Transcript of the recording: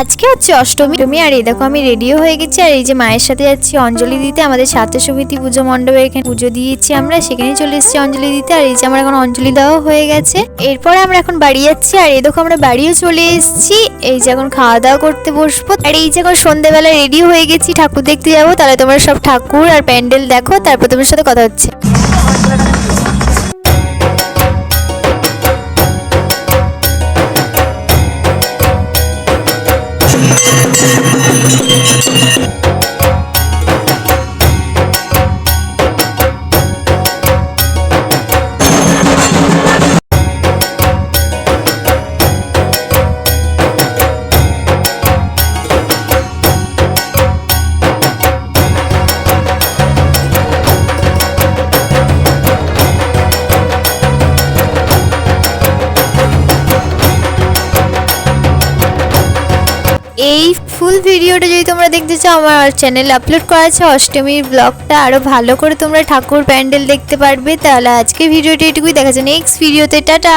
আজকে হচ্ছে অষ্টমী আর এই দেখো আমি রেডিও হয়ে গেছি আর এই যে মায়ের সাথে যাচ্ছি অঞ্জলি দিতে। আমাদের ছাত্র সমিতি পুজো মণ্ডপে এখানে পুজো দিয়েছি, আমরা সেখানে চলে এসেছি অঞ্জলি দিতে। আর এই যে আমার এখন অঞ্জলি দেওয়া হয়ে গেছে। এরপরে আমরা এখন বাড়ি যাচ্ছি আর এই দেখো আমরা বাড়িও চলে এসেছি। এই যে এখন খাওয়া দাওয়া করতে বসবো। আর এই যে এখন সন্ধ্যেবেলা রেডি হয়ে গেছি, ঠাকুর দেখতে যাবো। তাহলে তোমরা সব ঠাকুর আর প্যান্ডেল দেখো, তারপর তোমার সাথে কথা হচ্ছে। এই ফুল ভিডিওটা যদি তোমরা দেখতে চাও আমার চ্যানেলে আপলোড করা আছে অষ্টমীর ব্লগটা, আরো ভালো করে তোমরা ঠাকুর প্যান্ডেল দেখতে পারবে। তাহলে আজকে ভিডিওটা এটুকুই, দেখা যায় নেক্সট ভিডিওতে। টাটা।